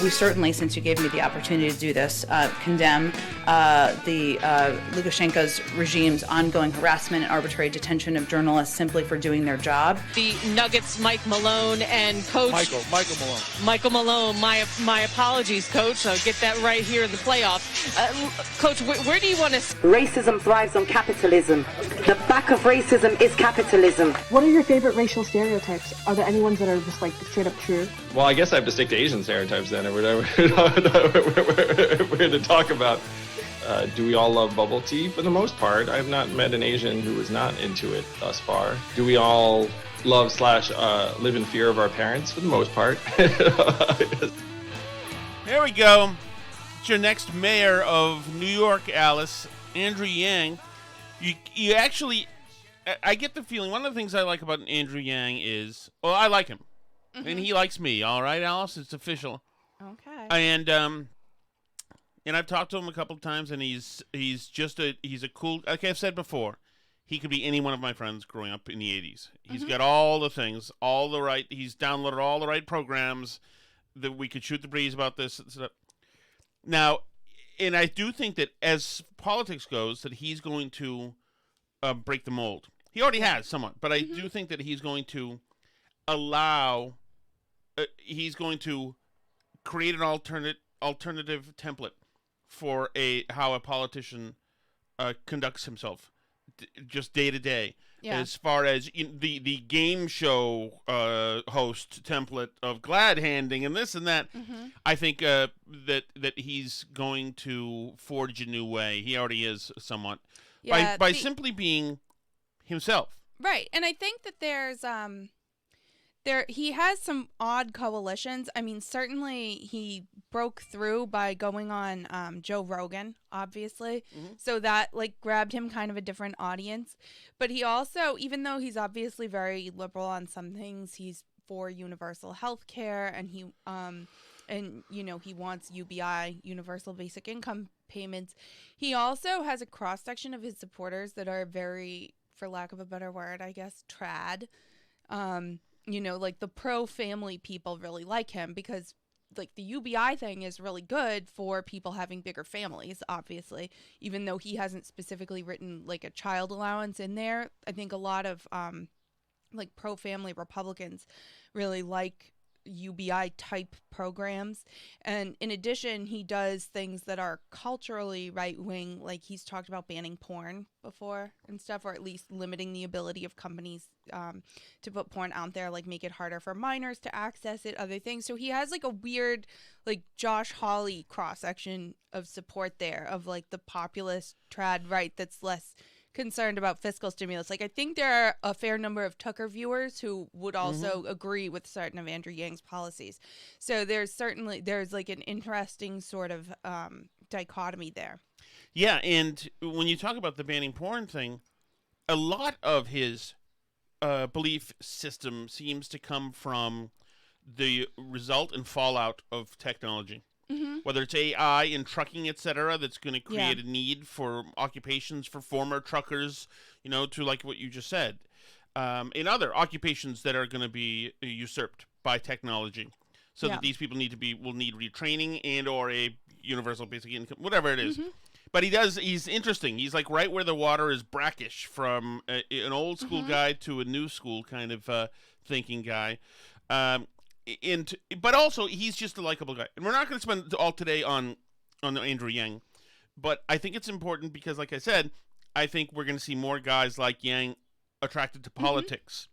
We certainly, since you gave me the opportunity to do this, condemn the Lukashenko's regime's ongoing harassment and arbitrary detention of journalists simply for doing their job. The Nuggets, Mike Malone, and Coach Michael Malone. Michael Malone. My apologies, Coach. I'll get that right here in the playoffs. Coach, where do you want to? Racism thrives on capitalism. The back of racism is capitalism. What are your favorite racial stereotypes? Are there any ones that are just like straight up true? Well, I guess I have to stick to Asian stereotypes then, or whatever. We're here to talk about. Do we all love bubble tea? For the most part, I have not met an Asian who is not into it thus far. Do we all love / live in fear of our parents? For the most part. There we go. It's your next mayor of New York, Alice, Andrew Yang. You actually, I get the feeling, one of the things I like about Andrew Yang is, well, I like him. Mm-hmm. And he likes me, all right, Alice? It's official. Okay. And I've talked to him a couple of times, and he's a cool, like I've said before, he could be any one of my friends growing up in the 80s. He's got all the things, he's downloaded all the right programs that we could shoot the breeze about this stuff. Now, and I do think that as politics goes, that he's going to break the mold. He already has somewhat, but I do think that he's going to he's going to create an alternative template for how a politician conducts himself, just day to day. As far as the game show host template of glad handing and this and that, I think that he's going to forge a new way. He already is somewhat by simply being himself. Right, and I think that there's he has some odd coalitions. I mean, certainly he broke through by going on Joe Rogan, obviously. So that grabbed him kind of a different audience. But he also, even though he's obviously very liberal on some things, he's for universal health care, and he wants UBI, universal basic income payments. He also has a cross section of his supporters that are very, for lack of a better word, I guess, trad. The pro-family people really like him because, the UBI thing is really good for people having bigger families, obviously, even though he hasn't specifically written, a child allowance in there. I think a lot of, pro-family Republicans really like UBI-type programs. And in addition, he does things that are culturally right-wing, like he's talked about banning porn before and stuff, or at least limiting the ability of companies to put porn out there, make it harder for minors to access it, other things. So he has a weird Josh Hawley cross-section of support there of the populist trad right that's less concerned about fiscal stimulus. I think there are a fair number of Tucker viewers who would also agree with certain of Andrew Yang's policies. So there's an interesting sort of dichotomy there. Yeah, and when you talk about the banning porn thing, a lot of his belief system seems to come from the result and fallout of technology. Whether it's AI in trucking, etc., that's going to create a need for occupations for former truckers, to what you just said, in other occupations that are going to be usurped by technology, so that these people will need retraining and or a universal basic income, whatever it is. But he's interesting. He's right where the water is brackish, from an old school guy to a new school kind of thinking guy. But also, he's just a likable guy. And we're not going to spend all today on Andrew Yang. But I think it's important because, like I said, I think we're going to see more guys like Yang attracted to politics.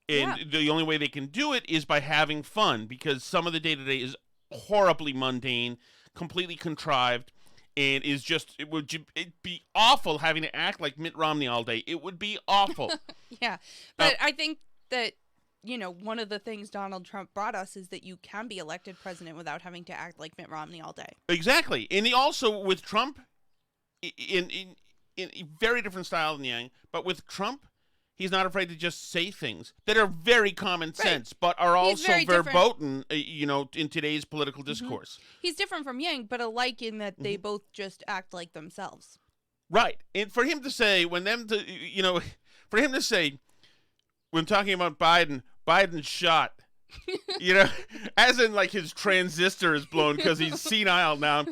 And the only way they can do it is by having fun, because some of the day-to-day is horribly mundane, completely contrived, and it'd be awful having to act like Mitt Romney all day. It would be awful. But I think that one of the things Donald Trump brought us is that you can be elected president without having to act like Mitt Romney all day. Exactly. And he also, with Trump, in a very different style than Yang, but with Trump, he's not afraid to just say things that are very common sense, but are also verboten, in today's political discourse. He's different from Yang, but alike in that they both just act like themselves. Right. And for him to say, when talking about Biden, Biden's shot. You know, as in like his transistor is blown because he's senile now.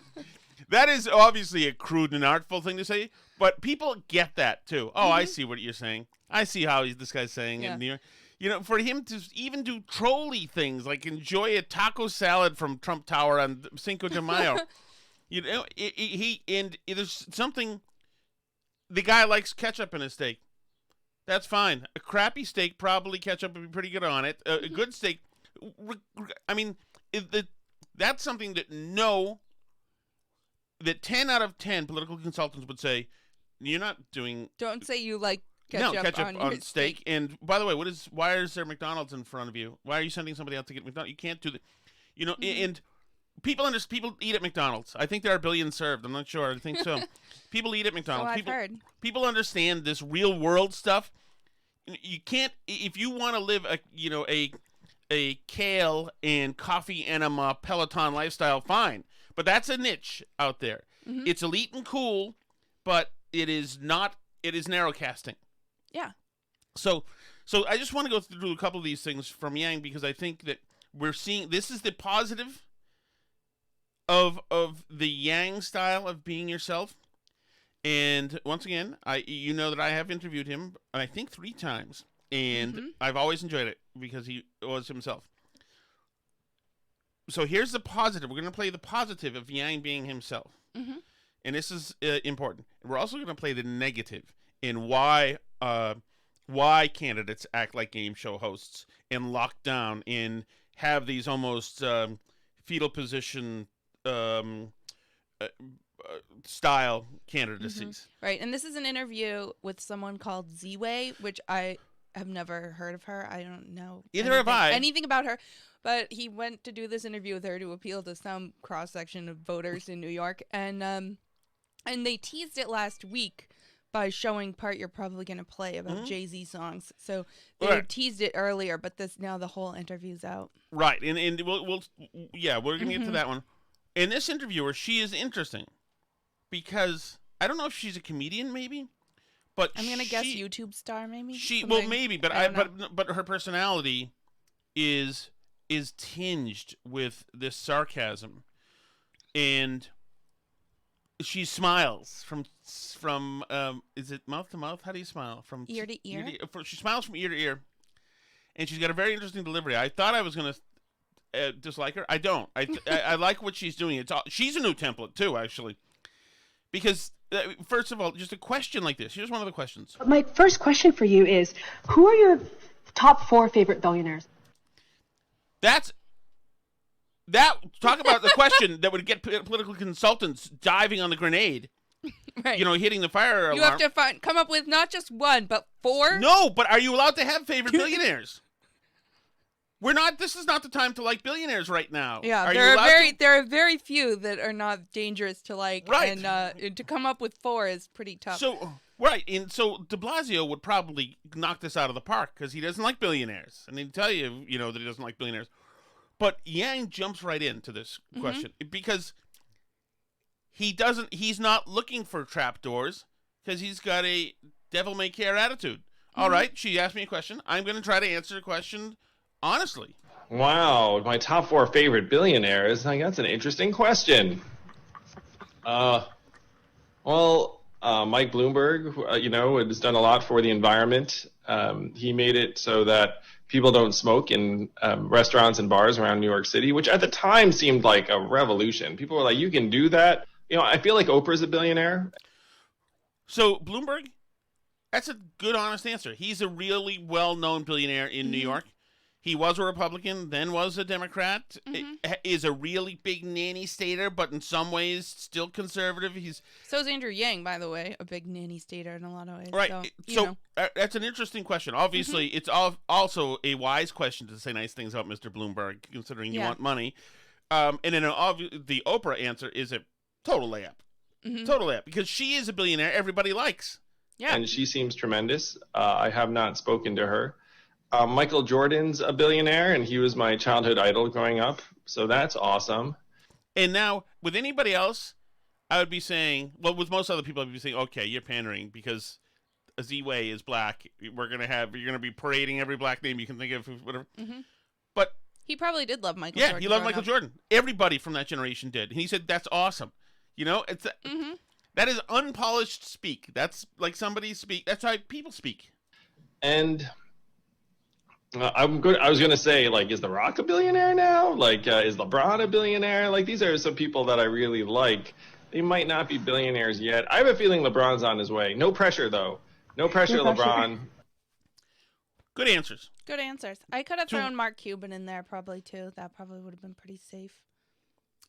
That is obviously a crude and artful thing to say, but people get that too. Oh, I see what you're saying. I see how this guy's saying it. You know, for him to even do trolly things like enjoy a taco salad from Trump Tower on Cinco de Mayo. You know, there's something. The guy likes ketchup in his steak. That's fine. A crappy steak, probably ketchup would be pretty good on it. A good steak, I mean, that's something that 10 out of 10 political consultants would say, you're not doing. Don't say you like ketchup on your steak. And by the way, why is there McDonald's in front of you? Why are you sending somebody else to get McDonald's? You can't do that. You know, and people eat at McDonald's. I think there are billions served. I'm not sure. I think so. People eat at McDonald's. So I've heard. People understand this real world stuff. You can't, if you want to live a kale and coffee enema Peloton lifestyle, fine. But that's a niche out there. It's elite and cool, but it is narrow casting. Yeah. So I just want to go through a couple of these things from Yang because I think that we're seeing, this is the positive of the Yang style of being yourself. And once again, you know that I have interviewed him, I think 3 times, and I've always enjoyed it because he was himself. So here's the positive. We're going to play the positive of Yang being himself. And this is important. We're also going to play the negative in why candidates act like game show hosts and lock down and have these almost fetal position style candidacies. Right, and this is an interview with someone called Z-Way, which I have never heard of her. I don't know anything about her. But he went to do this interview with her to appeal to some cross-section of voters in New York, and they teased it last week by showing part you're probably going to play about Jay-Z songs. So they teased it earlier, but now the whole interview's out. Right, and we're going to get to that one. And this interviewer, she is interesting because I don't know if she's a comedian, maybe, but I'm going to guess YouTube star, maybe. Maybe, but but her personality is tinged with this sarcasm, and she smiles from is it mouth to mouth? How do you smile? From ear to ear. She smiles from ear to ear, and she's got a very interesting delivery. I thought I was gonna dislike her. I don't. I like what she's doing. She's a new template too, actually, because first of all, just a question like this. Here's one of the questions. My first question for you is, who are your top 4 favorite billionaires? Talk about the question that would get political consultants diving on the grenade. Right. You know, hitting the fire alarm. You have to come up with not just 1, but 4. No, but are you allowed to have favorite billionaires? We're not. This is not the time to like billionaires right now. Yeah, there are very few that are not dangerous to like. Right. And to come up with 4 is pretty tough. So right, and so De Blasio would probably knock this out of the park because he doesn't like billionaires, and he'd tell you, that he doesn't like billionaires. But Yang jumps right into this question because he's not looking for trapdoors because he's got a devil-may-care attitude. All right, she asked me a question. I'm going to try to answer the question honestly. Wow, my top 4 favorite billionaires. That's an interesting question. Mike Bloomberg, has done a lot for the environment. He made it so that people don't smoke in restaurants and bars around New York City, which at the time seemed like a revolution. People were like, you can do that? I feel like Oprah's a billionaire. So Bloomberg, that's a good, honest answer. He's a really well-known billionaire in New York. He was a Republican, then was a Democrat, is a really big nanny-stater, but in some ways still conservative. So is Andrew Yang, by the way, a big nanny-stater in a lot of ways. Right. So that's an interesting question. Obviously, it's also a wise question to say nice things about Mr. Bloomberg, considering you want money. And then the Oprah answer is a total layup. Total layup, because she is a billionaire everybody likes. Yeah. And she seems tremendous. I have not spoken to her. Michael Jordan's a billionaire, and he was my childhood idol growing up, so that's awesome. And now, with anybody else, I would be saying, with most other people, I'd be saying, okay, you're pandering because Z-Way is black. You're going to be parading every black name you can think of, whatever. But He probably did love Michael Yeah, Jordan. he loved growing Michael up. Jordan. Everybody from that generation did. And he said, that's awesome. You know, that is unpolished speak. That's like somebody speak. That's how people speak. And I'm good. I was going to say, like, is The Rock a billionaire now? Like, is LeBron a billionaire? Like, these are some people that I really like. They might not be billionaires yet. I have a feeling LeBron's on his way. No pressure, though. No pressure, LeBron. Good answers. Good answers. I could have thrown Mark Cuban in there probably too. That probably would have been pretty safe.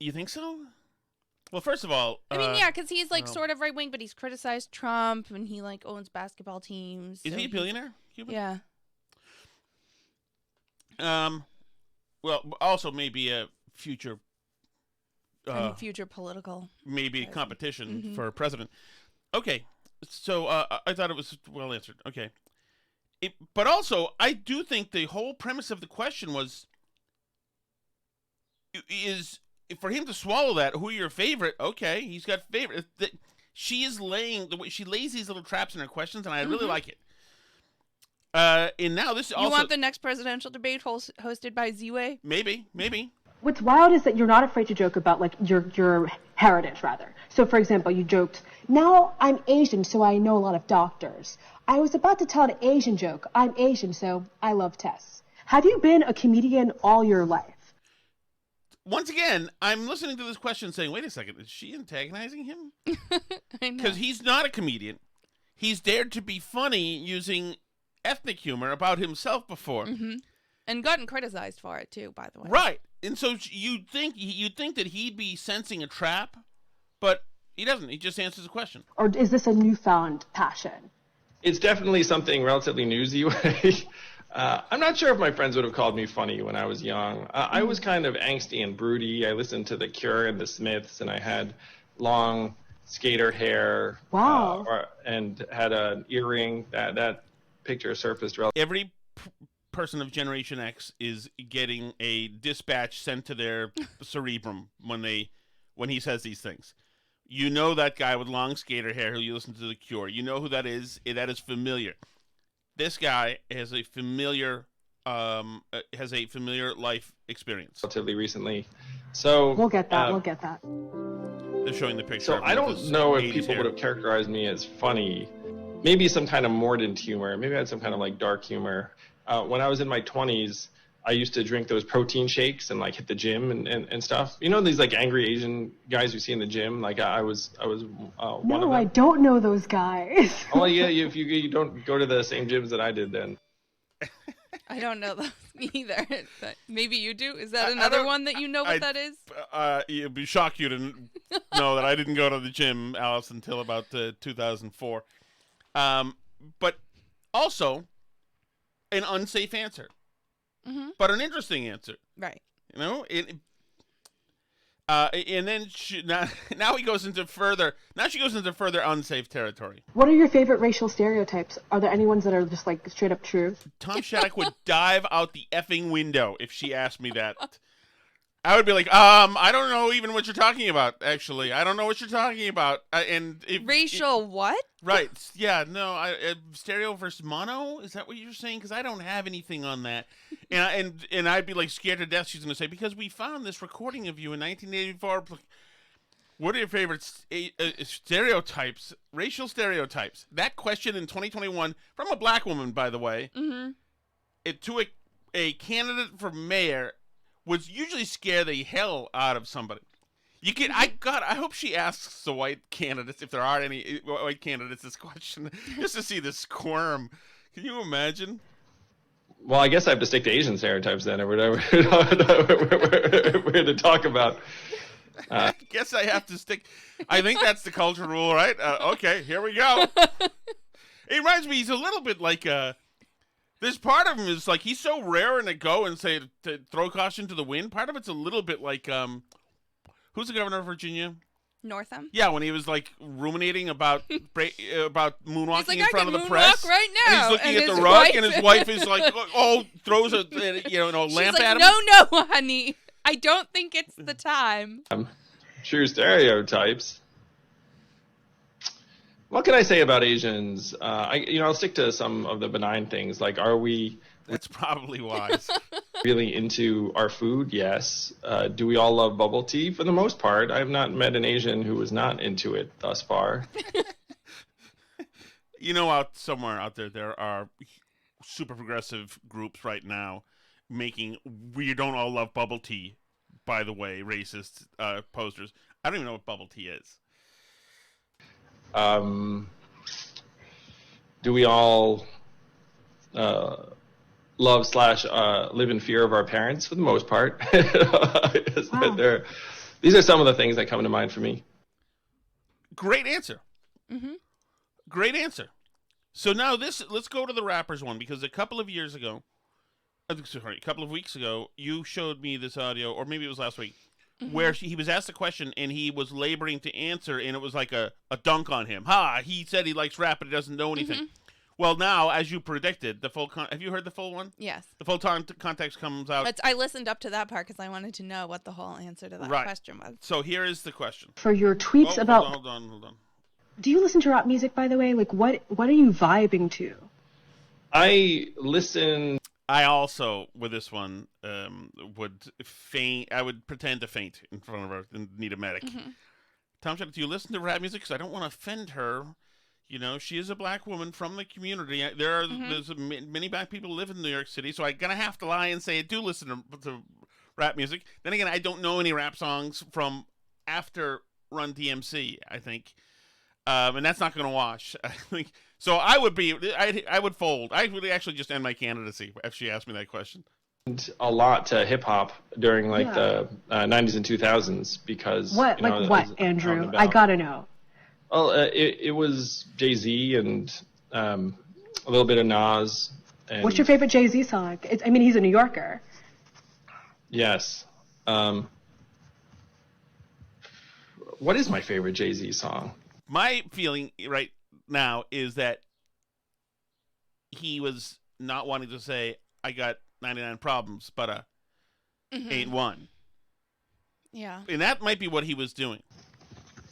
You think so? Well, first of all, I mean, yeah, because he's like sort of right wing, but he's criticized Trump and he like owns basketball teams. Is he a billionaire? Cuban? Yeah. Well, also maybe a future. Future political. Maybe competition for president. Okay, so I thought it was well answered. Okay. But also, I do think the whole premise of the question is for him to swallow that. Who are your favorite? Okay, he's got favorite. She is laying the way she lays these little traps in her questions, and I really like it. And now this also. You want the next presidential debate hosted by Z-Way? Maybe. What's wild is that you're not afraid to joke about, like, your heritage, rather. So, for example, you joked, now I'm Asian, so I know a lot of doctors. I was about to tell an Asian joke. I'm Asian, so I love tests. Have you been a comedian all your life? Once again, I'm listening to this question saying, wait a second, is she antagonizing him? I know. Because he's not a comedian. He's dared to be funny using ethnic humor about himself before. And gotten criticized for it, too, by the way. Right. And so you'd think that he'd be sensing a trap, but he doesn't. He just answers the question. Or is this a newfound passion? It's definitely something relatively newsy. I'm not sure if my friends would have called me funny when I was young. I was kind of angsty and broody. I listened to The Cure and The Smiths, and I had long skater hair. Wow. And had an earring. That picture surfaced relatively. Every person of Generation X is getting a dispatch sent to their cerebrum when he says these things. You know that guy with long skater hair who you listen to The Cure. You know who that is. That is familiar. This guy has a familiar life experience. Relatively recently. So We'll get that. They're showing the picture. So I don't know if people would have characterized me as funny. Maybe some kind of mordant humor. Maybe I had some kind of like dark humor. When I was in my 20s, I used to drink those protein shakes and like hit the gym and stuff. You know these like angry Asian guys you see in the gym? Like I was one of them. No, I don't know those guys. Oh yeah, if you don't go to the same gyms that I did then. I don't know those either. Maybe you do? Is that another one that you know what that is? It'd be shock you to know that I didn't go to the gym, Alice, until about 2004. But also an unsafe answer. But an interesting answer, right? You know, and then now he goes into further. Now she goes into further unsafe territory. What are your favorite racial stereotypes? Are there any ones that are just like straight up true? Tom Shattuck would dive out the effing window if she asked me that. I would be like, I don't know even what you're talking about. Actually, I don't know what you're talking about. Racial what? Right? Yeah. No. Stereo versus mono. Is that what you're saying? Because I don't have anything on that. And I'd be like scared to death. She's going to say, because we found this recording of you in 1984. What are your favorite stereotypes? Racial stereotypes. That question in 2021 from a black woman, by the way. It to a candidate for mayor. Would usually scare the hell out of somebody. I hope she asks the white candidates, if there are any white candidates, this question, just to see the squirm. Can you imagine? Well, I guess I have to stick to Asian stereotypes then, or whatever we're to talk about. I guess I have to stick. I think that's the culture rule, right? Okay, here we go. It reminds me, he's a little bit like There's part of him is like he's so raring to go and say to throw caution to the wind. Part of it's a little bit like who's the governor of Virginia? Northam. Yeah, when he was like ruminating about moonwalking like, in front of the moonwalk press right now. And he's looking And at the his rug, wife- and his wife is like, throws a lamp She's at him. No, honey, I don't think it's the time. True stereotypes. What can I say about Asians? I'll stick to some of the benign things. Like, are we? That's probably wise. Really into our food? Yes. Do we all love bubble tea? For the most part. I have not met an Asian who was not into it thus far. Somewhere out there are super progressive groups right now making "We don't all love bubble tea," by the way, racist posters. I don't even know what bubble tea is. Do we all love / live in fear of our parents? For the most part. Wow. These are some of the things that come to mind for me. Great answer. Mm-hmm. Great answer. So now let's go to the rappers one, because a couple of weeks ago, you showed me this audio, or maybe it was last week, where he was asked a question and he was laboring to answer, and it was like a dunk on him. He said he likes rap, but he doesn't know anything. Well, now, as you predicted, have you heard the full one? Yes. The full context comes out. But I listened up to that part because I wanted to know what the whole answer to that question was. So here is the question. For your tweets about... Hold on. Do you listen to rap music, by the way? Like, what are you vibing to? I listen... I also, with this one, would faint. I would pretend to faint in front of her and need a medic. Tom, do you listen to rap music? Because I don't want to offend her. She is a black woman from the community. There's many black people who live in New York City, so I'm gonna have to lie and say I do listen to rap music. Then again, I don't know any rap songs from after Run DMC, I think, and that's not gonna wash. So I would fold. I would actually just end my candidacy if she asked me that question. A lot to hip hop during the 90s and 2000s because what Andrew? I gotta know. Well, it was Jay-Z and a little bit of Nas. And what's your favorite Jay-Z song? He's a New Yorker. Yes. What is my favorite Jay-Z song? My feeling right now is that he was not wanting to say, I got 99 problems, but ain't one. Yeah. And that might be what he was doing.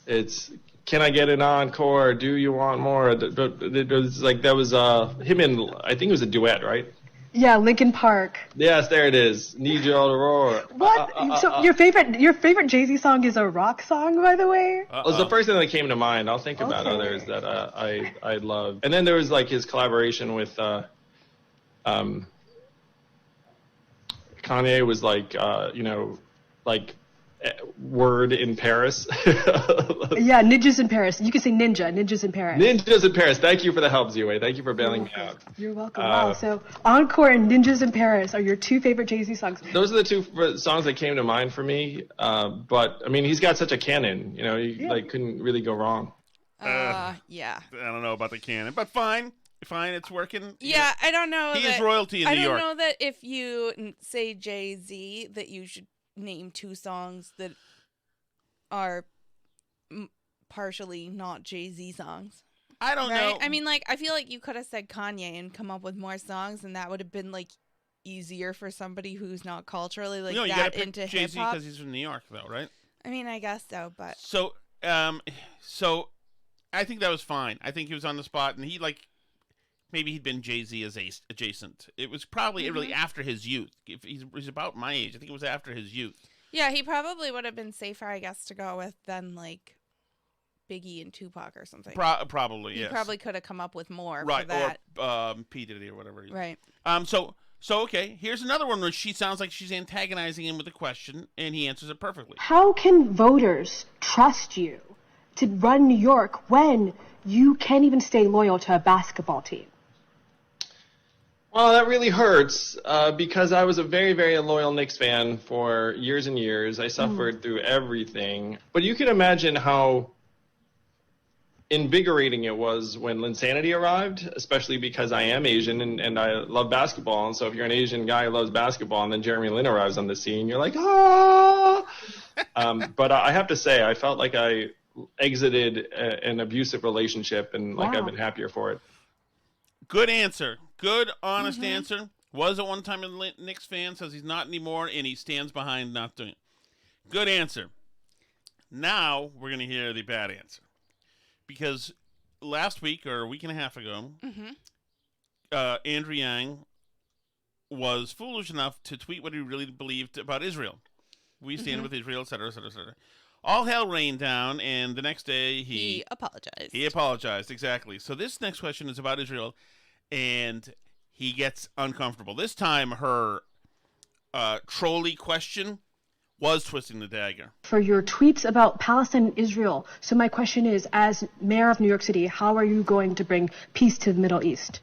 It's... Can I get an encore? Do you want more? It was like that was him and I think it was a duet, right? Yeah, Linkin Park. Yes, there it is. Need you all to roar. What? So your favorite Jay-Z song is a rock song, by the way? It was the first thing that came to mind. I'll think about others that I love. And then there was like his collaboration with Kanye was like word in Paris. Yeah, Ninjas in Paris. You can say Ninjas in Paris. Ninjas in Paris. Thank you for the help, Zue. Thank you for bailing me out. You're welcome. Wow. So Encore and Ninjas in Paris are your two favorite Jay-Z songs. Those are the two songs that came to mind for me. But he's got such a canon. He couldn't really go wrong. Yeah. I don't know about the canon, but fine, it's working. Yeah, I don't know. He is royalty in New York. I don't know that if you say Jay-Z that you should name two songs that are partially not Jay-Z songs. I don't know. I feel like you could have said Kanye and come up with more songs, and that would have been easier for somebody who's not culturally that into hip Jay-Z hop. because he's from New York, though, right? I guess so, but so I think that was fine. I think he was on the spot, and he maybe he'd been Jay-Z adjacent. It was probably really after his youth. If he's about my age, I think it was after his youth. Yeah, he probably would have been safer, I guess, to go with than Biggie and Tupac or something. Probably, yes. He probably could have come up with more for that. Or P. Diddy or whatever. Right. So okay, here's another one where she sounds like she's antagonizing him with a question, and he answers it perfectly. How can voters trust you to run New York when you can't even stay loyal to a basketball team? Well, that really hurts because I was a very, very loyal Knicks fan for years and years. I suffered through everything. But you can imagine how invigorating it was when Linsanity arrived, especially because I am Asian and I love basketball. And so if you're an Asian guy who loves basketball and then Jeremy Lin arrives on the scene, you're like, ah! But I have to say, I felt like I exited an abusive relationship and I've been happier for it. Good answer. Good, honest answer. Was at one time a Knicks fan, says he's not anymore, and he stands behind not doing it. Good answer. Now we're going to hear the bad answer. Because last week, or a week and a half ago, Andrew Yang was foolish enough to tweet what he really believed about Israel. We stand with Israel, et cetera, et cetera, et cetera. All hell rained down, and the next day He apologized. He apologized, exactly. So this next question is about Israel, and he gets uncomfortable. This time, her trolley question was twisting the dagger. For your tweets about Palestine and Israel. So my question is, as mayor of New York City, how are you going to bring peace to the Middle East?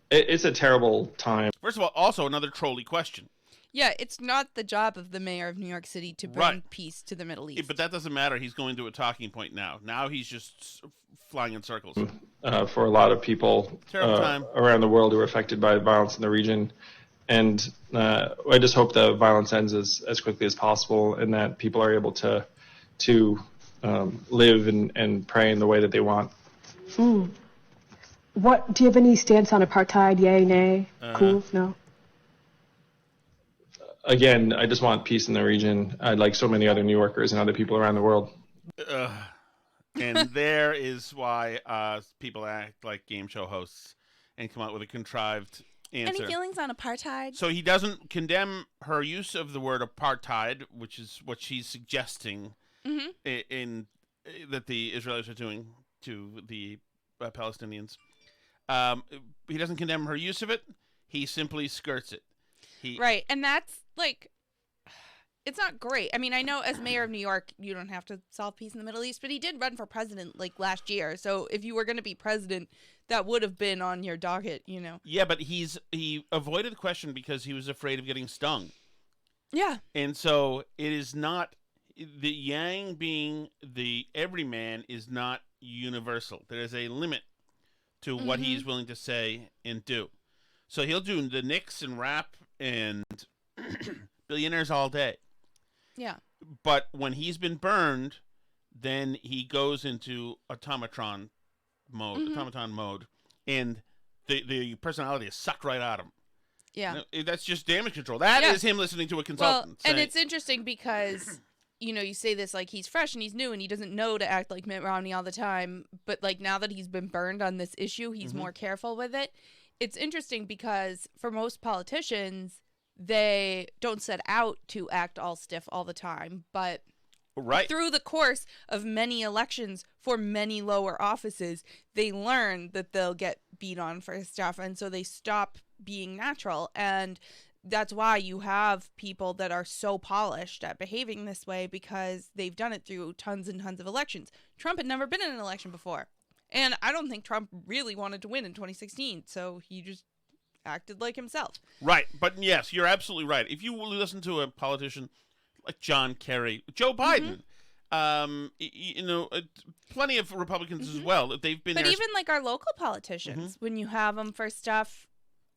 It's a terrible time. First of all, also another trolley question. Yeah, it's not the job of the mayor of New York City to bring peace to the Middle East. Yeah, but that doesn't matter. He's going to a talking point now. Now he's just flying in circles. For a lot of people around the world who are affected by violence in the region. And I just hope the violence ends as quickly as possible, and that people are able to live and pray in the way that they want. What do you have any stance on apartheid? Yay, nay? Cool? No? Again, I just want peace in the region. I'd like so many other New Yorkers and other people around the world. And there is why people act like game show hosts and come out with a contrived answer. Any feelings on apartheid? So he doesn't condemn her use of the word apartheid, which is what she's suggesting in that the Israelis are doing to the Palestinians. He doesn't condemn her use of it. He simply skirts it. Right, and that's like, it's not great. I mean, I know as mayor of New York, you don't have to solve peace in the Middle East, but he did run for president like last year. So if you were going to be president, that would have been on your docket, you know. Yeah, but he avoided the question because he was afraid of getting stung. Yeah. And so it is not, the yang being the everyman is not universal. There is a limit to what he's willing to say and do. So he'll do the Knicks and rap and Billionaires all day. Yeah. But when he's been burned, then he goes into automaton mode, and the personality is sucked right out of him. Yeah. That's just damage control. That is him listening to a consultant. Well, and it's interesting because, you know, you say this like he's fresh and he's new and he doesn't know to act like Mitt Romney all the time. But like now that he's been burned on this issue, he's more careful with it. It's interesting because for most politicians, they don't set out to act all stiff all the time. But through the course of many elections for many lower offices, they learn that they'll get beat on for stuff. And so they stop being natural. And that's why you have people that are so polished at behaving this way, because they've done it through tons and tons of elections. Trump had never been in an election before. And I don't think Trump really wanted to win in 2016, so he just acted like himself. Right, but yes, you're absolutely right. If you listen to a politician like John Kerry, Joe Biden, you know, plenty of Republicans as well. They've been But there. even like our local politicians, when you have them for stuff,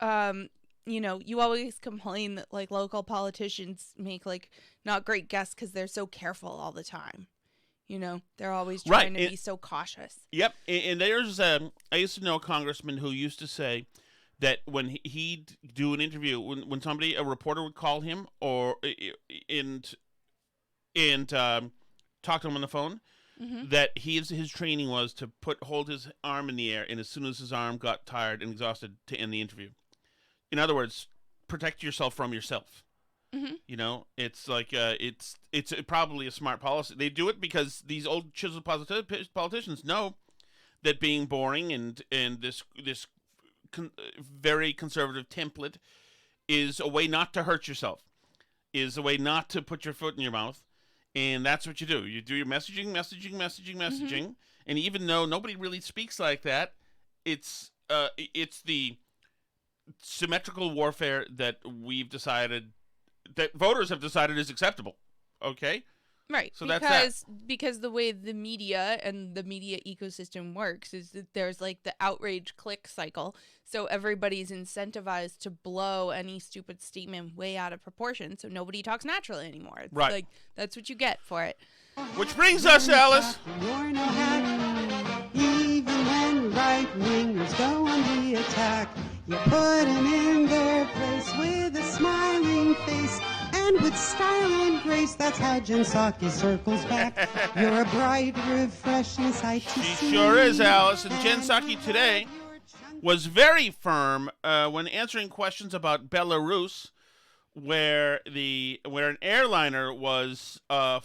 you know, you always complain that like local politicians make like not great guests because they're so careful all the time. You know, they're always trying to be so cautious. Yep. And there's, I used to know a congressman who used to say that when he'd do an interview, when somebody, a reporter would call him and talk to him on the phone, that his training was to hold his arm in the air, and as soon as his arm got tired and exhausted, to end the interview. In other words, protect yourself from yourself. You know, it's like it's probably a smart policy. They do it because these old chiseled politicians know that being boring and this very conservative template is a way not to hurt yourself, is a way not to put your foot in your mouth, and that's what you do. You do your messaging, and even though nobody really speaks like that, it's the symmetrical warfare that we've decided, that voters have decided is acceptable. Okay? Right. So because the way the media and the media ecosystem works is that there's like the outrage click cycle. So everybody's incentivized to blow any stupid statement way out of proportion, so nobody talks naturally anymore. It's like that's what you get for it. Which brings us, Alice. You're no hack. Even when right-wingers go on the attack, you put them in their place with a smiling face and with style and grace. That's how Jen Psaki circles back. You're a bright, refreshing sight to see. She sure is, Alice. And Jen Psaki today was very firm when answering questions about Belarus, where an airliner was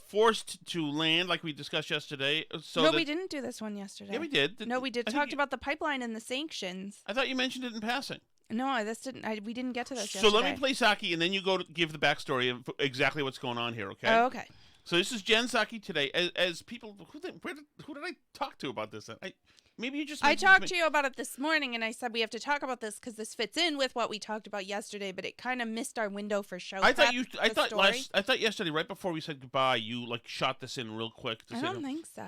forced to land, like we discussed yesterday. So we didn't do this one yesterday. Yeah, we did. No, we did. Talked about the pipeline and the sanctions. I thought you mentioned it in passing. No, this didn't. We didn't get to this So yesterday. let me play Saki, and then you go to give the backstory of exactly what's going on here. Okay. Oh, okay. So this is Jen Psaki today. As people, who did I talk to about this? Maybe you just. I talked to you about it this morning, and I said we have to talk about this because this fits in with what we talked about yesterday, but it kind of missed our window for show. I thought yesterday, right before we said goodbye, you shot this in real quick. I don't think so.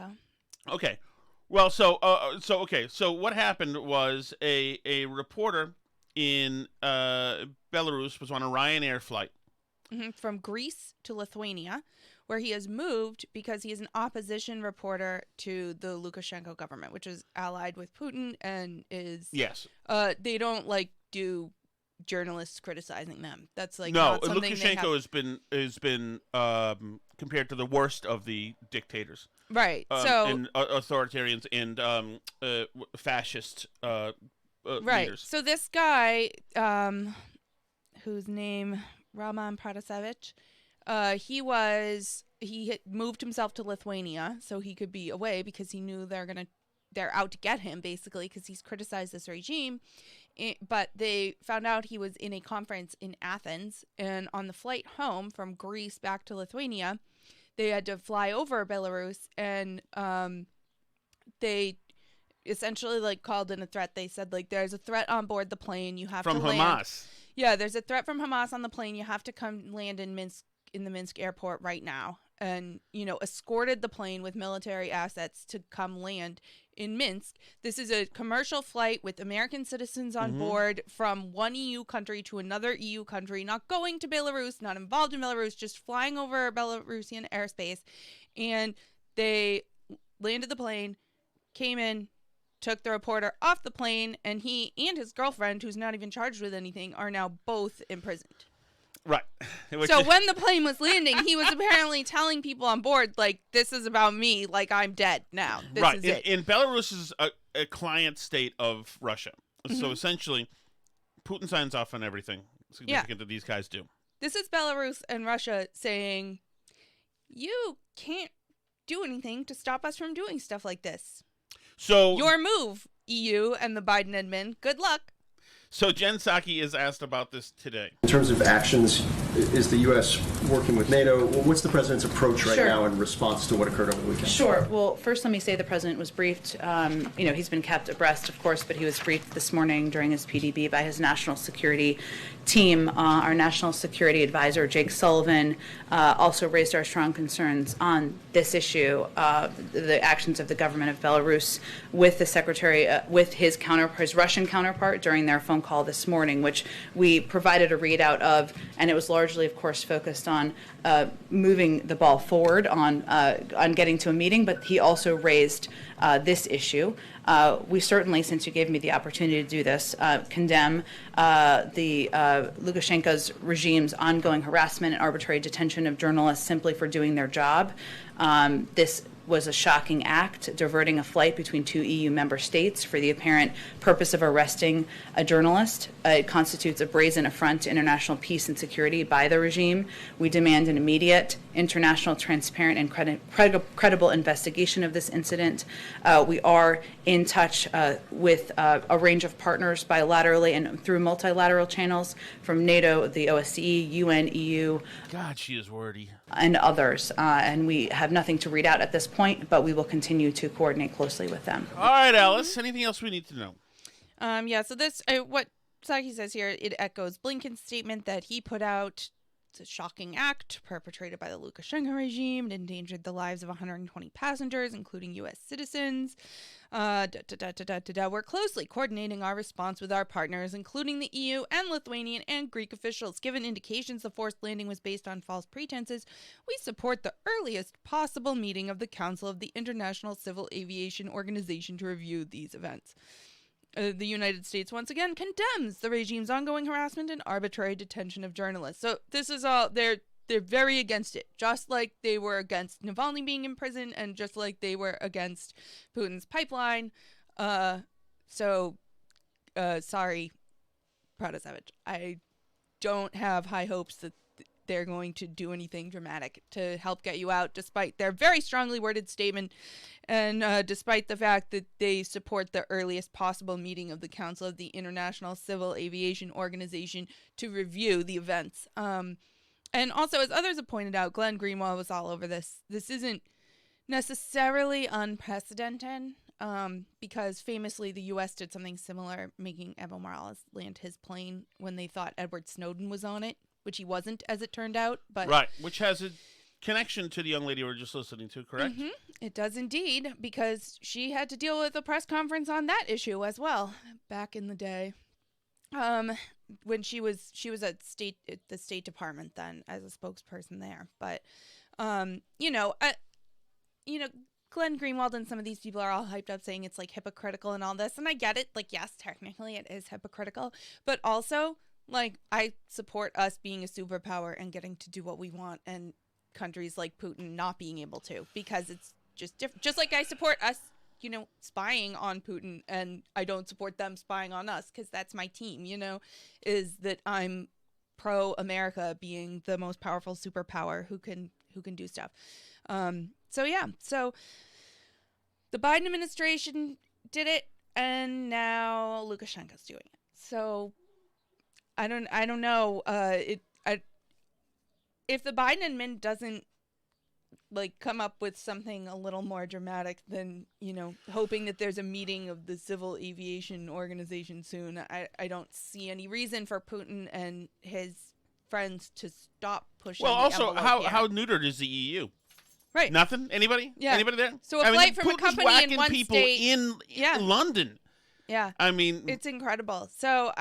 Okay. Well, so what happened was a reporter in Belarus was on a Ryanair flight from Greece to Lithuania, where he has moved because he is an opposition reporter to the Lukashenko government, which is allied with Putin and is they don't do journalists criticizing them. That's not something Lukashenko has been compared to the worst of the dictators, right? And authoritarians and fascist leaders. So this guy, whose name Roman Protasevich, he had moved himself to Lithuania so he could be away because he knew they're out to get him basically because he's criticized this regime. But they found out he was in a conference in Athens, and on the flight home from Greece back to Lithuania, they had to fly over Belarus, and they essentially called in a threat. They said there's a threat on board the plane. You have to land. From Hamas. Yeah, there's a threat from Hamas on the plane. You have to come land in the Minsk airport right now. And, escorted the plane with military assets to come land in Minsk. This is a commercial flight with American citizens on board from one EU country to another EU country, not going to Belarus, not involved in Belarus, just flying over Belarusian airspace. And they landed the plane, came in, took the reporter off the plane, and he and his girlfriend, who's not even charged with anything, are now both imprisoned. Right. So when the plane was landing, he was apparently telling people on board, this is about me, I'm dead now. This is it. In Belarus is a client state of Russia. So essentially, Putin signs off on everything significant that these guys do. This is Belarus and Russia saying, you can't do anything to stop us from doing stuff like this. So your move, EU and the Biden admin. Good luck. So Jen Psaki is asked about this today. In terms of actions, is the U.S. working with NATO? What's the president's approach right now in response to what occurred over the weekend? Sure. Well, first let me say the president was briefed. He's been kept abreast, of course, but he was briefed this morning during his PDB by his national security team. Our national security advisor, Jake Sullivan, also raised our strong concerns on this issue, the actions of the government of Belarus with the secretary, with his Russian counterpart during their phone call this morning, which we provided a readout of, and it was largely, of course, focused on moving the ball forward on getting to a meeting, but he also raised this issue. We certainly, since you gave me the opportunity to do this, condemn the Lukashenko's regime's ongoing harassment and arbitrary detention of journalists simply for doing their job. This was a shocking act, diverting a flight between two EU member states for the apparent purpose of arresting a journalist. It constitutes a brazen affront to international peace and security by the regime. We demand an immediate, international, transparent, and credible investigation of this incident. We are in touch with a range of partners bilaterally and through multilateral channels from NATO, the OSCE, UN, EU. God, she is wordy. And others. And we have nothing to read out at this point, but we will continue to coordinate closely with them. All right, Alice. Anything else we need to know? So this, what Psaki says here, it echoes Blinken's statement that he put out. It's a shocking act perpetrated by the Lukashenko regime. It endangered the lives of 120 passengers, including U.S. citizens. We're closely coordinating our response with our partners, including the EU and Lithuanian and Greek officials. Given indications the forced landing was based on false pretenses, we support the earliest possible meeting of the Council of the International Civil Aviation Organization to review these events. The United States once again condemns the regime's ongoing harassment and arbitrary detention of journalists. So this is all, they're very against it, just like they were against Navalny being in prison and just like they were against Putin's pipeline. So sorry, Protasevich. I don't have high hopes that they're going to do anything dramatic to help get you out, despite their very strongly worded statement and despite the fact that they support the earliest possible meeting of the Council of the International Civil Aviation Organization to review the events. And also, as others have pointed out, Glenn Greenwald was all over this. This isn't necessarily unprecedented, because famously the U.S. did something similar, making Evo Morales land his plane when they thought Edward Snowden was on it, which he wasn't, as it turned out. But right, which has a connection to the young lady we were just listening to, correct? Mm-hmm. It does indeed, because she had to deal with a press conference on that issue as well back in the day. When she was at the State Department then as a spokesperson there. But Glenn Greenwald and some of these people are all hyped up saying it's like hypocritical and all this, and I get it. Like, yes, technically it is hypocritical, but also, like, I support us being a superpower and getting to do what we want, and countries like Putin not being able to, because it's just different. Just like I support us, spying on Putin, and I don't support them spying on us, because that's my team, is that I'm pro-America being the most powerful superpower who can do stuff. So the Biden administration did it, and now Lukashenko's doing it. So I don't know. If the Biden admin doesn't come up with something a little more dramatic than hoping that there's a meeting of the Civil Aviation Organization soon, I don't see any reason for Putin and his friends to stop pushing. Well, the also, envelope how neutered is the EU? Right. Nothing? Anybody? Yeah. Anybody there? So a flight from a Putin's company whacking in one people state in London. Yeah. I mean, it's incredible. So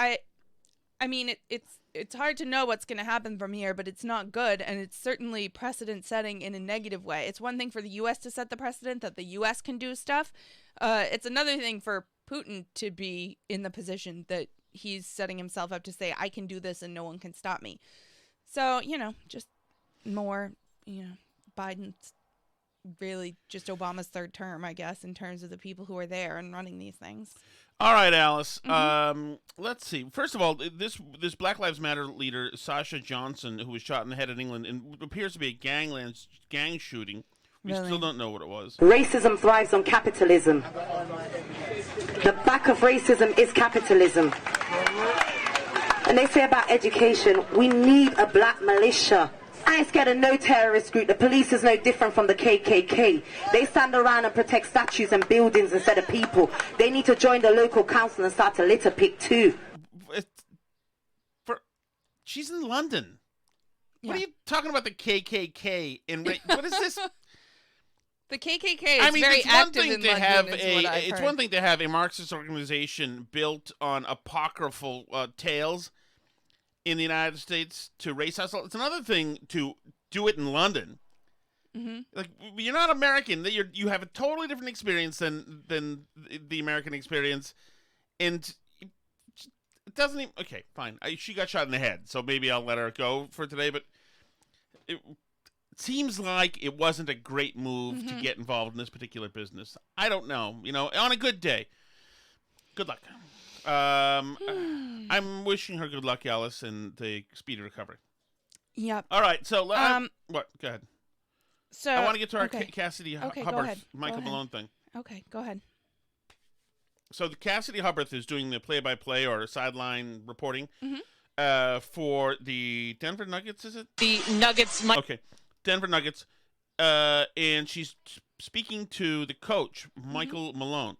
it's hard to know what's going to happen from here, but it's not good, and it's certainly precedent setting in a negative way. It's one thing for the U.S. to set the precedent that the U.S. can do stuff. It's another thing for Putin to be in the position that he's setting himself up to say, I can do this and no one can stop me. So, just more, Biden's really just Obama's third term, I guess, in terms of the people who are there and running these things. all right, Alice. Mm-hmm. Let's see. First of all, this Black Lives Matter leader, Sasha Johnson, who was shot in the head in England, and appears to be a gang shooting. We Really? still don't know what it was. Racism thrives on capitalism. The back of racism is capitalism. And they say about education, we need a black militia. I ain't scared of no terrorist group. The police is no different from the KKK. They stand around and protect statues and buildings instead of people. They need to join the local council and start to litter pick too. She's in London. Yeah. What are you talking about the KKK? What is this? The KKK is very active in London, is what I've It's heard. one thing to have a Marxist organization built on apocryphal tales in the United States to race hustle. It's another thing to do it in London. Mm-hmm. Like, you're not American. You have a totally different experience than the American experience, and it doesn't even. Okay, fine. She got shot in the head, so maybe I'll let her go for today. But it seems like it wasn't a great move to get involved in this particular business. I don't know. On a good day. Good luck. I'm wishing her good luck, Alice, and the speedy recovery. Yep. All right, so what? Go ahead. So I want to get to our okay. Cassidy Okay, go Hubbard, ahead. Michael Go ahead. Malone thing. Okay, go ahead. So the Cassidy Hubbard is doing the play-by-play or sideline reporting for the Denver Nuggets. Is it The Nuggets? okay? Denver Nuggets, and she's speaking to the coach Michael Malone.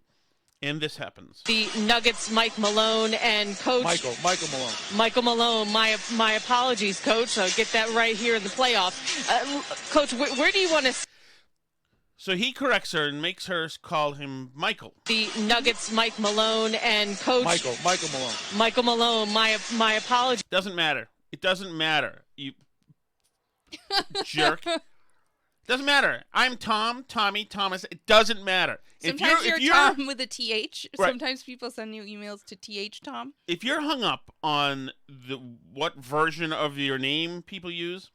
And this happens. The Nuggets, Mike Malone, and Coach Michael Malone. Michael Malone. My apologies, Coach. I'll get that right here in the playoff. Coach, where do you want to? So he corrects her and makes her call him Michael. The Nuggets, Mike Malone, and Coach Michael Malone. Michael Malone. My apologies. Doesn't matter. It doesn't matter. You jerk. Doesn't matter. I'm Tom, Tommy, Thomas. It doesn't matter. Sometimes if you're Tom with a TH. Right. Sometimes people send you emails to TH Tom. If you're hung up on what version of your name people use,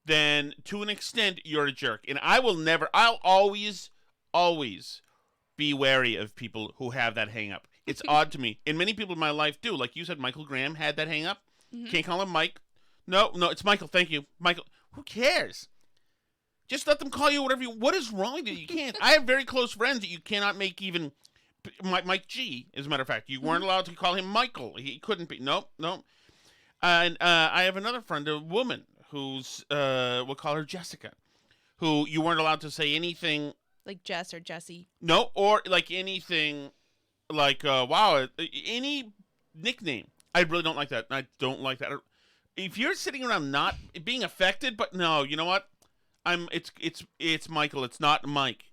then to an extent you're a jerk. And I'll always be wary of people who have that hang up. It's odd to me. And many people in my life do. Like you said, Michael Graham had that hang up. Can't call him Mike. No, it's Michael. Thank you. Michael. Who cares? Just let them call you whatever you... What is wrong with you? You can't... I have very close friends that you cannot make even... Mike G, as a matter of fact. You weren't allowed to call him Michael. He couldn't be... Nope. And I have another friend, a woman, who's... we'll call her Jessica, who you weren't allowed to say anything... Like Jess or Jessie. No, or like anything... Like, wow, any nickname. I really don't like that. I don't like that. If you're sitting around not being affected, but no, you know what? It's Michael. It's not Mike.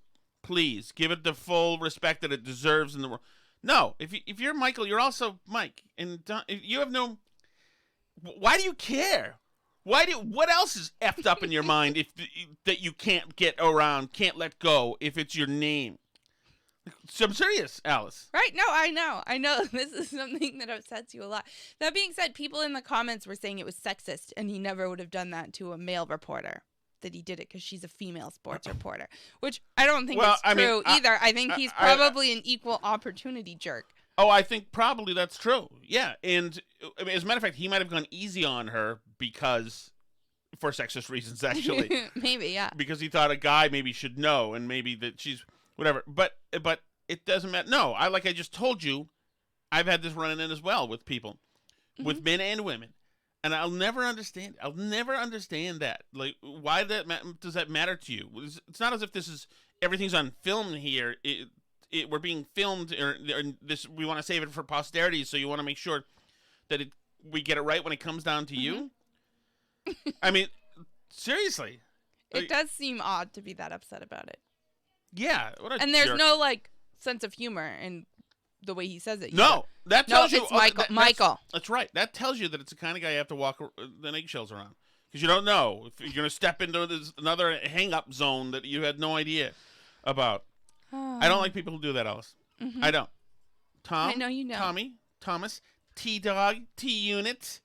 Please give it the full respect that it deserves in the world. No, if you're Michael, you're also Mike, and you have no. Why do you care? What else is effed up in your mind that you can't get around, can't let go if it's your name? So I'm serious, Alice. Right? No, I know. This is something that upsets you a lot. That being said, people in the comments were saying it was sexist, and he never would have done that to a male reporter. That he did it because she's a female sports reporter, which I don't think is true either. I think he's probably an equal opportunity jerk. Oh, I think probably that's true. Yeah, and as a matter of fact, he might have gone easy on her for sexist reasons, actually. Maybe, yeah. Because he thought a guy maybe should know, and maybe that she's whatever. But it doesn't matter. No, I just told you, I've had this running in as well with people, with men and women. And I'll never understand that. Like, why does that matter to you? It's not as if everything's on film here. We're being filmed, or this. We want to save it for posterity, so you want to make sure that we get it right when it comes down to you. I mean, seriously. It does seem odd to be that upset about it. Yeah. And there's no sense of humor in the way he says it. No, that tells you. It's Michael. Michael. That's right. That tells you that it's the kind of guy you have to walk the eggshells around, because you don't know if you're going to step into another hang-up zone that you had no idea about. I don't like people who do that, Alice. I don't. Tom. I know you know. Tommy. Thomas. T-Dog. T-Unit.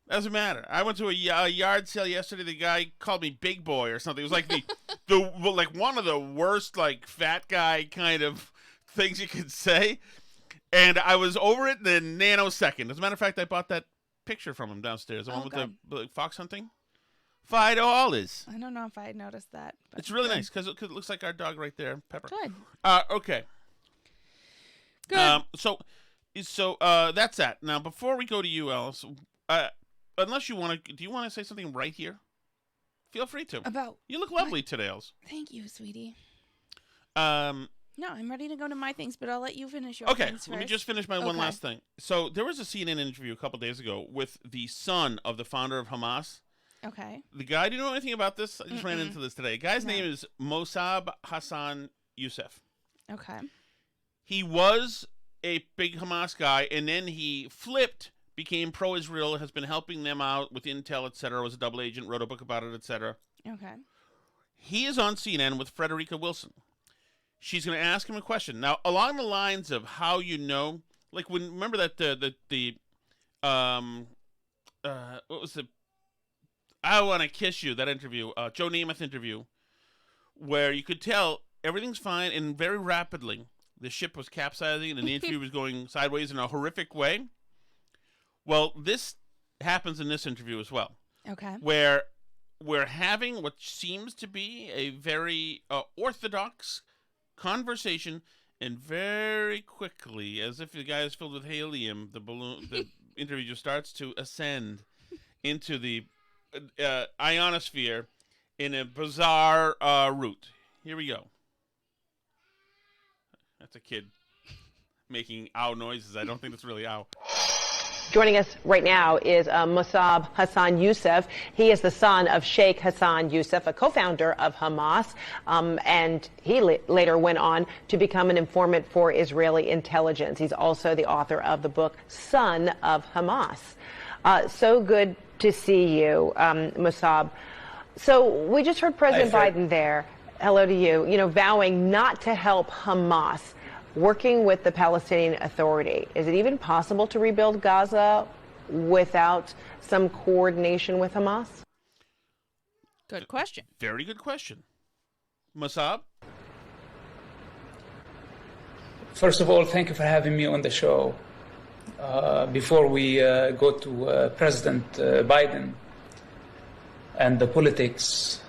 Doesn't matter. I went to a yard sale yesterday. The guy called me Big Boy or something. It was like like one of the worst fat guy kind of things you could say, and I was over it in a nanosecond. As a matter of fact, I bought that picture from him downstairs, the one with the fox hunting. $5. I don't know if I had noticed that. It's really nice because it looks like our dog right there, Pepper. Good. Okay. Good. So that's that. Now, before we go to you, Alice, unless you want to, do you want to say something right here? Feel free to. About you look lovely today, Alice. Thank you, sweetie. No, I'm ready to go to my things, but I'll let you finish your things first. Let me just finish my one last thing. So there was a CNN interview a couple days ago with the son of the founder of Hamas. Okay. The guy, do you know anything about this? I just ran into this today. The guy's name is Mossab Hassan Youssef. Okay. He was a big Hamas guy, and then he flipped, became pro-Israel, has been helping them out with intel, etc., was a double agent, wrote a book about it, etc. Okay. He is on CNN with Frederica Wilson. She's going to ask him a question. Now, along the lines of how you know, like remember that what was the I Want to Kiss You, that interview, Joe Namath interview, where you could tell everything's fine, and very rapidly the ship was capsizing and the interview was going sideways in a horrific way. Well, this happens in this interview as well. Okay. Where we're having what seems to be a very orthodox conversation, and very quickly, as if the guy is filled with helium, the interview just starts to ascend into the ionosphere in a bizarre route. Here we go. That's a kid making ow noises. I don't think that's really ow. Joining us right now is Mossab Hassan Youssef. He is the son of Sheikh Hassan Youssef, a co-founder of Hamas, and he later went on to become an informant for Israeli intelligence. He's also the author of the book Son of Hamas. So good to see you, Mossab. So we just heard President Biden there, hello to you, vowing not to help Hamas, working with the Palestinian Authority. Is it even possible to rebuild Gaza without some coordination with Hamas? Good question. Very good question. Mossab? First of all, thank you for having me on the show. Before we go to President Biden and the politics,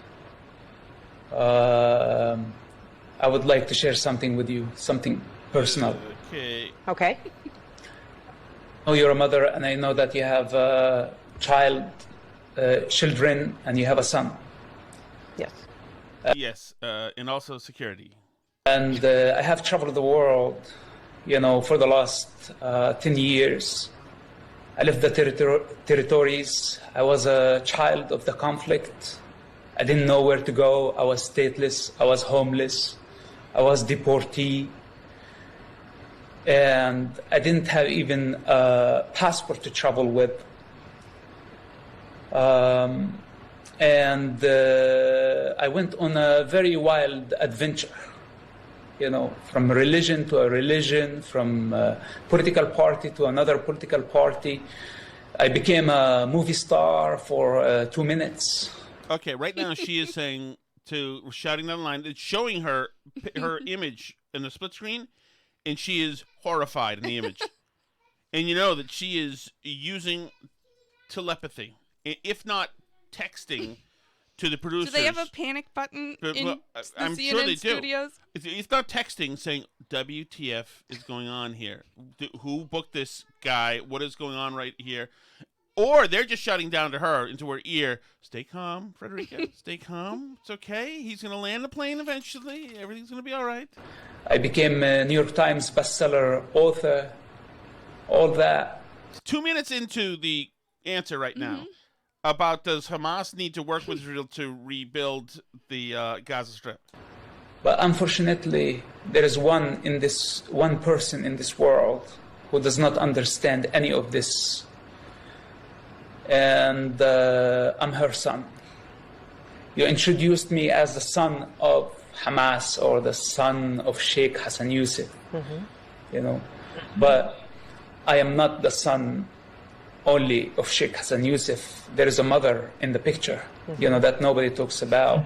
I would like to share something with you, something personal. Okay. Okay. I know you're a mother, and I know that you have children, and you have a son. Yes. Yes, and also security. And I have traveled the world, for the last 10 years. I left the territories. I was a child of the conflict. I didn't know where to go. I was stateless. I was homeless. I was deportee. And I didn't have even a passport to travel with. And I went on a very wild adventure, from religion to a religion, from a political party to another political party. I became a movie star for 2 minutes. Okay, right now she is shouting down the line. It's showing her image in the split screen, and she is horrified in the image. And you know that she is using telepathy, if not texting, to the producers. Do they have a panic button in the I'm CNN sure they studios? do. It's not texting saying, WTF is going on here? Who booked this guy? What is going on right here? Or they're just shouting down to her into her ear, stay calm, Frederica, stay calm. It's okay. He's going to land the plane eventually. Everything's going to be all right. I became a New York Times bestseller, author, all that. 2 minutes into the answer right now about does Hamas need to work with Israel to rebuild the Gaza Strip? But unfortunately, there is one person in this world who does not understand any of this. And I'm her son. You introduced me as the son of Hamas or the son of Sheikh Hassan Youssef, but I am not the son only of Sheikh Hassan Youssef. There is a mother in the picture, that nobody talks about.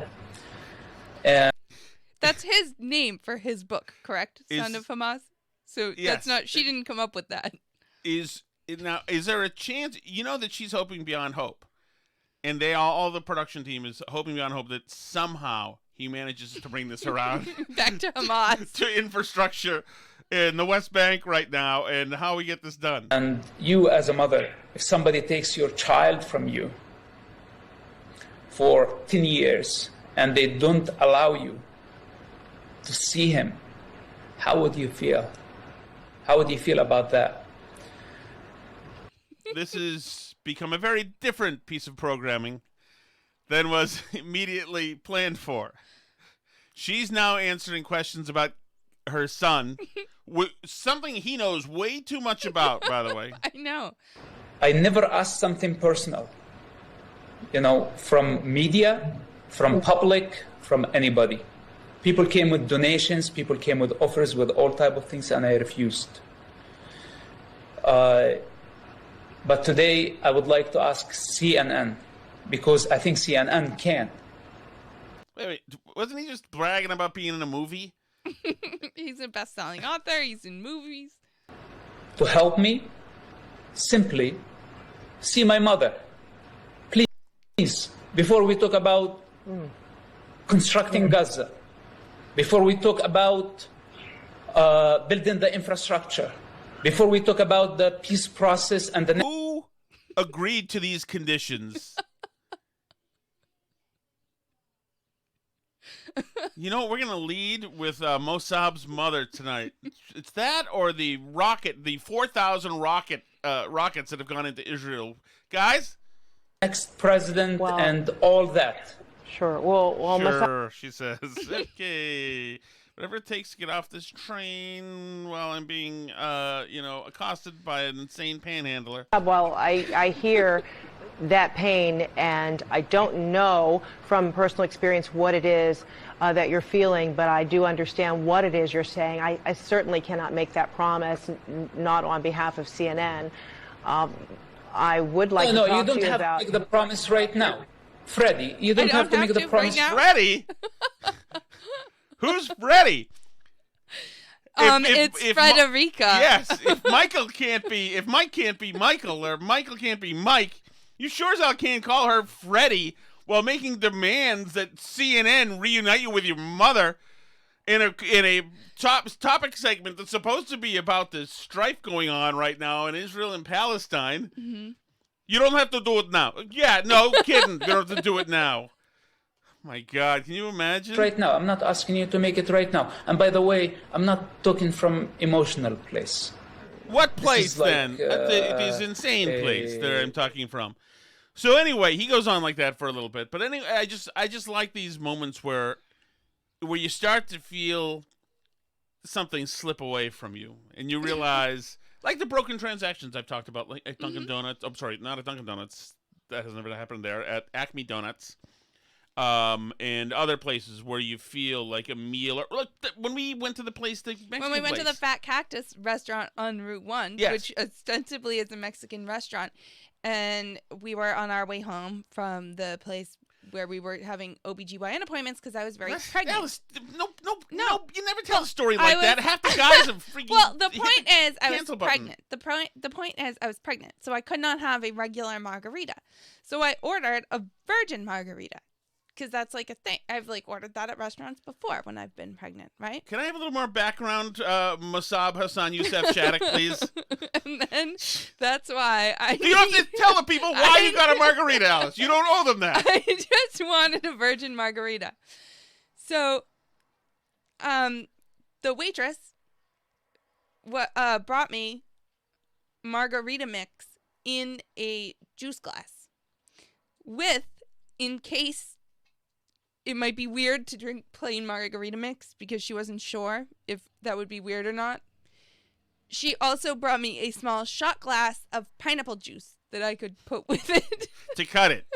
And that's his name for his book, correct? Son of Hamas? So yes, that's not, she didn't come up with that. Now, is there a chance, that she's hoping beyond hope, and all the production team is hoping beyond hope that somehow he manages to bring this around back to Hamas, to infrastructure in the West Bank right now, and how we get this done. And you as a mother, if somebody takes your child from you for 10 years and they don't allow you to see him, how would you feel? How would you feel about that? This has become a very different piece of programming than was immediately planned for. She's now answering questions about her son, something he knows way too much about, by the way. I know. I never asked something personal, from media, from public, from anybody. People came with donations, people came with offers, with all type of things, and I refused. But today, I would like to ask CNN, because I think CNN can. Wait, wasn't he just bragging about being in a movie? He's a best-selling author, he's in movies. To help me, simply see my mother. Please, before we talk about constructing Gaza, before we talk about building the infrastructure, before we talk about the peace process and the... Who agreed to these conditions? We're going to lead with Mossab's mother tonight. It's that or the 4,000 rockets that have gone into Israel. Guys? Next president and all that. Sure. Well, sure, she says. Okay. Whatever it takes to get off this train while I'm being, accosted by an insane panhandler. Well, I hear that pain, and I don't know from personal experience what it is that you're feeling, but I do understand what it is you're saying. I certainly cannot make that promise, not on behalf of CNN. I would like to talk to you about... No, you don't have to make the promise right now. Freddie, you don't have to make the promise. Freddie? Who's Freddie? It's Frederica. Yes, if Mike can't be Michael, or Michael can't be Mike, you sure as hell can't call her Freddie while making demands that CNN reunite you with your mother in a topic segment that's supposed to be about the strife going on right now in Israel and Palestine. Mm-hmm. You don't have to do it now. Yeah, no kidding. You don't have to do it now. My God, can you imagine? Right now, I'm not asking you to make it right now. And by the way, I'm not talking from emotional place. What place then? Like, This insane place that I'm talking from. So anyway, he goes on like that for a little bit. But anyway, I just like these moments where you start to feel something slip away from you, and you realize, like the broken transactions I've talked about, like at Dunkin' Donuts. I'm sorry, not at Dunkin' Donuts. That has never happened there. At Acme Donuts. And other places where you feel like a meal, or look, when we went to the to the Fat Cactus restaurant on Route 1, yes, which ostensibly is a Mexican restaurant, and we were on our way home from the place where we were having OBGYN appointments because I was very pregnant. No, you never tell a story like that. Half the guys are freaking. Well, the point is I was pregnant. The point is I was pregnant, so I could not have a regular margarita. So I ordered a virgin margarita. Because that's like a thing. I've like ordered that at restaurants before when I've been pregnant, right? Can I have a little more background, Mossab Hassan Youssef Shattuck, please? And then that's why You don't have to tell the people why you got a margarita, Alice. You don't owe them that. I just wanted a virgin margarita. So, the waitress brought me margarita mix in a juice glass with, in case it might be weird to drink plain margarita mix because she wasn't sure if that would be weird or not. She also brought me a small shot glass of pineapple juice that I could put with it. To cut it,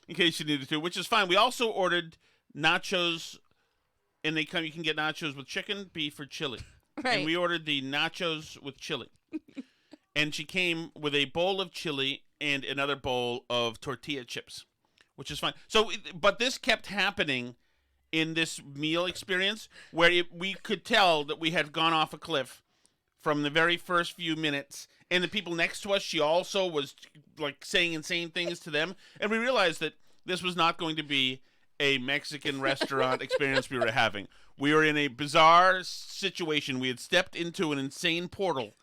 in case you needed to, which is fine. We also ordered nachos, and you can get nachos with chicken, beef, or chili. Right. And we ordered the nachos with chili. And she came with a bowl of chili and another bowl of tortilla chips, which is fine. So, but this kept happening in this meal experience where we could tell that we had gone off a cliff from the very first few minutes. And the people next to us, she also was like saying insane things to them. And we realized that this was not going to be a Mexican restaurant experience we were having. We were in a bizarre situation. We had stepped into an insane portal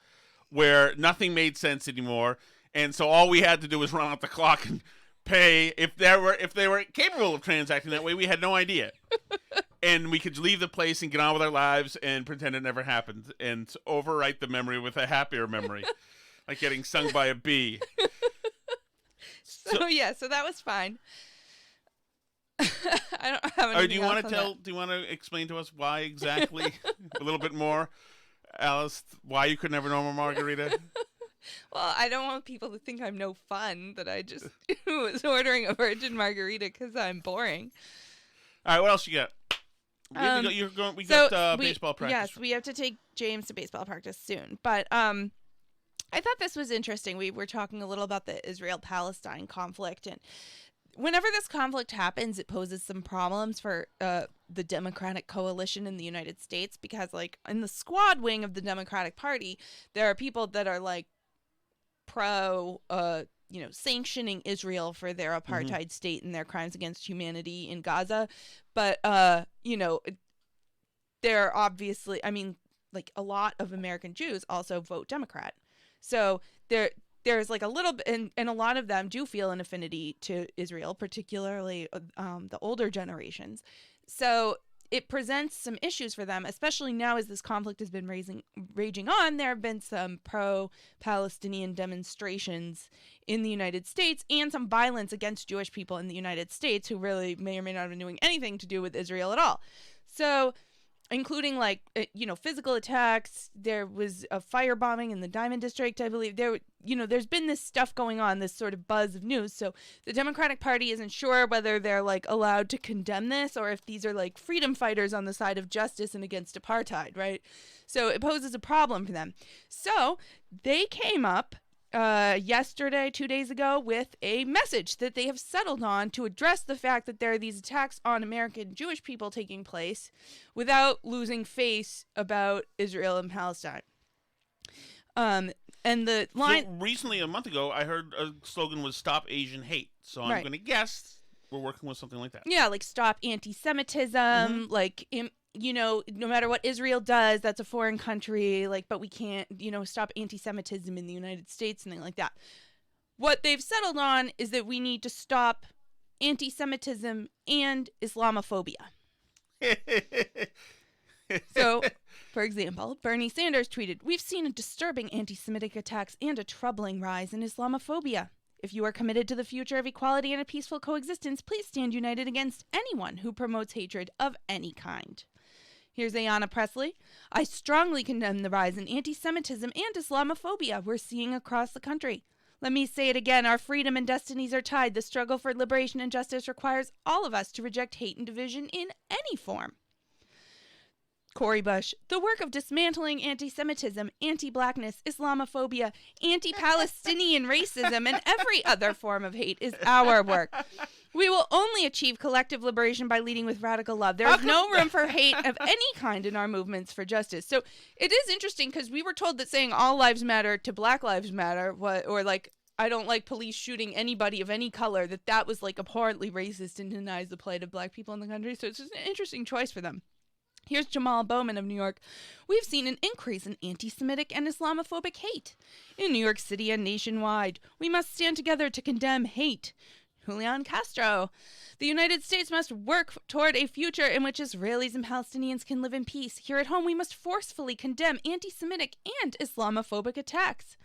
where nothing made sense anymore. And so all we had to do was run out the clock and pay if they were capable of transacting that way. We had no idea. And we could leave the place and get on with our lives and pretend it never happened and overwrite the memory with a happier memory, like getting sung by a bee. So that was fine. I don't have anything do you want to explain to us why exactly a little bit more, Alice, why you could never know a margarita? Well, I don't want people to think I'm no fun, that I just was ordering a virgin margarita because I'm boring. All right, what else you got? We got baseball practice. Yes, we have to take James to baseball practice soon. But I thought this was interesting. We were talking a little about the Israel-Palestine conflict. And whenever this conflict happens, it poses some problems for the Democratic coalition in the United States. Because, like, in the squad wing of the Democratic Party, there are people that are, like, pro, sanctioning Israel for their apartheid state and their crimes against humanity in Gaza. But, they're obviously, like a lot of American Jews also vote Democrat. So there's like a little bit, and a lot of them do feel an affinity to Israel, particularly the older generations. So it presents some issues for them, especially now as this conflict has been raging on. There have been some pro-Palestinian demonstrations in the United States and some violence against Jewish people in the United States who really may or may not have been doing anything to do with Israel at all. So, including like, physical attacks. There was a firebombing in the Diamond District, I believe. There's been this stuff going on, this sort of buzz of news. So the Democratic Party isn't sure whether they're like allowed to condemn this or if these are like freedom fighters on the side of justice and against apartheid, right? So it poses a problem for them. So they came up yesterday, 2 days ago, with a message that they have settled on to address the fact that there are these attacks on American Jewish people taking place without losing face about Israel and Palestine. And the line... So recently, a month ago, I heard a slogan was Stop Asian Hate. So I'm going to guess we're working with something like that. Yeah, like stop anti-Semitism, like... no matter what Israel does, that's a foreign country, but we can't, stop anti-Semitism in the United States, something like that. What they've settled on is that we need to stop anti-Semitism and Islamophobia. So, for example, Bernie Sanders tweeted, "We've seen a disturbing anti-Semitic attacks and a troubling rise in Islamophobia. If you are committed to the future of equality and a peaceful coexistence, please stand united against anyone who promotes hatred of any kind." Here's Ayanna Pressley. "I strongly condemn the rise in anti-Semitism and Islamophobia we're seeing across the country. Let me say it again, our freedom and destinies are tied. The struggle for liberation and justice requires all of us to reject hate and division in any form." Cori Bush, "The work of dismantling anti-Semitism, anti-blackness, Islamophobia, anti-Palestinian racism, and every other form of hate is our work. We will only achieve collective liberation by leading with radical love. There is no room for hate of any kind in our movements for justice." So it is interesting because we were told that saying all lives matter to Black Lives Matter, I don't like police shooting anybody of any color, that was abhorrently racist and denies the plight of Black people in the country. So it's just an interesting choice for them. Here's Jamal Bowman of New York. "We've seen an increase in anti-Semitic and Islamophobic hate in New York City and nationwide. We must stand together to condemn hate." Julian Castro, "The United States must work toward a future in which Israelis and Palestinians can live in peace. Here at home, we must forcefully condemn anti-Semitic and Islamophobic attacks."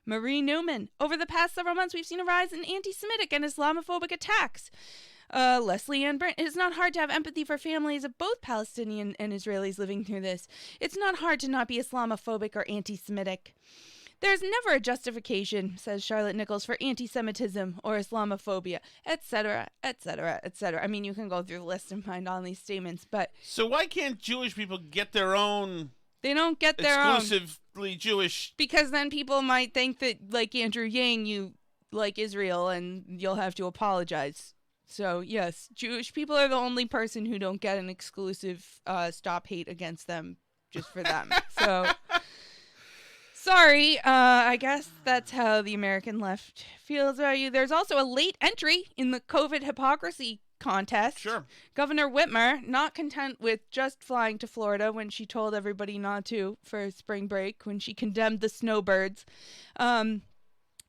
Marie Newman, "Over the past several months, we've seen a rise in anti-Semitic and Islamophobic attacks." Leslie Ann Brent, "It is not hard to have empathy for families of both Palestinian and Israelis living through this. It's not hard to not be Islamophobic or anti-Semitic." "There's never a justification," says Charlotte Nichols, "for anti-Semitism or Islamophobia," etc., etc., etc. I mean, you can go through the list and find all these statements, but... So why can't Jewish people get their own... They don't get their own... Exclusively Jewish... Because then people might think that, like Andrew Yang, you like Israel and you'll have to apologize. So, yes, Jewish people are the only person who don't get an exclusive stop hate against them just for them. So, sorry, I guess that's how the American left feels about you. There's also a late entry in the COVID hypocrisy contest. Sure. Governor Whitmer, not content with just flying to Florida when she told everybody not to for spring break, when she condemned the snowbirds,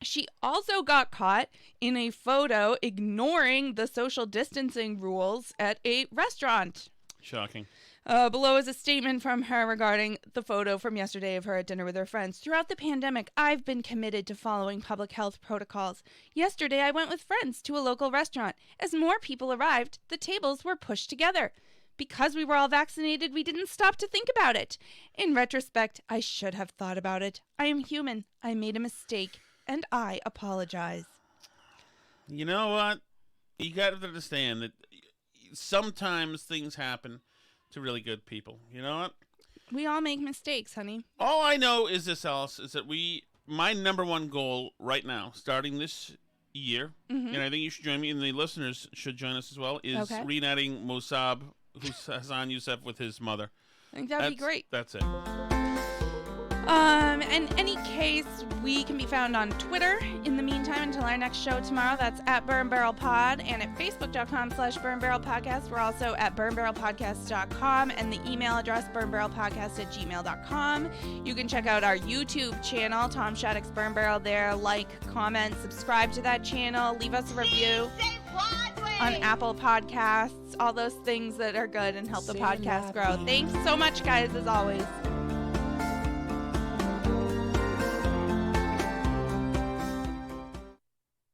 she also got caught in a photo ignoring the social distancing rules at a restaurant. Shocking. Below is a statement from her regarding the photo from yesterday of her at dinner with her friends. "Throughout the pandemic, I've been committed to following public health protocols. Yesterday, I went with friends to a local restaurant. As more people arrived, the tables were pushed together. Because we were all vaccinated, we didn't stop to think about it. In retrospect, I should have thought about it. I am human. I made a mistake. And I apologize." You know what? You got to understand that sometimes things happen to really good people. You know what? We all make mistakes, honey. All I know is this, Alice, is that my number one goal right now, starting this year, and I think you should join me, and the listeners should join us as well, is reuniting Mossab Hassan Youssef with his mother. I think that'd be great. That's it. In any case, we can be found on Twitter in the meantime until our next show tomorrow. That's at Burn Barrel Pod and at Facebook.com/Burn Barrel Podcast. We're also at burnbarrelpodcast.com and the email address burnbarrelpodcast@gmail.com. You can check out our YouTube channel, Tom Shattuck's Burn Barrel there. Like, comment, subscribe to that channel. Leave us a review on Apple Podcasts. All those things that are good and help the podcast grow. Thanks so much, guys, as always.